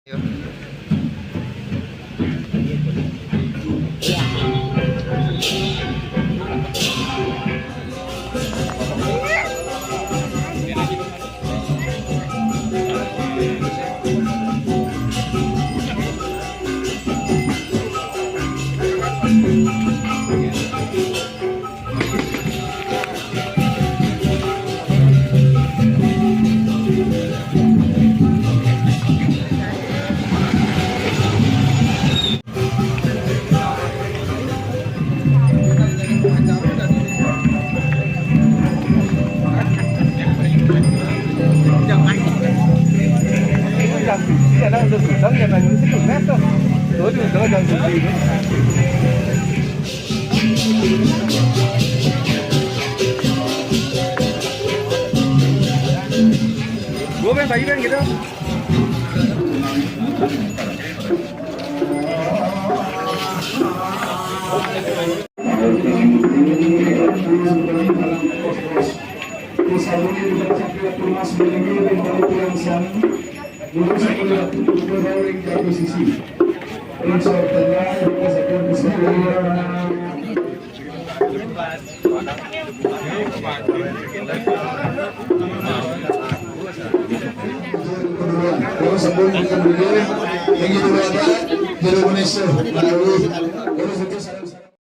Cái này nó được đắng nhà này nó thích nét thôi. Tối thì nó chẳng gì nữa. Bố bên phải bên gitu. Sebelum kita beli, yang itu ada, jadi Indonesia melalui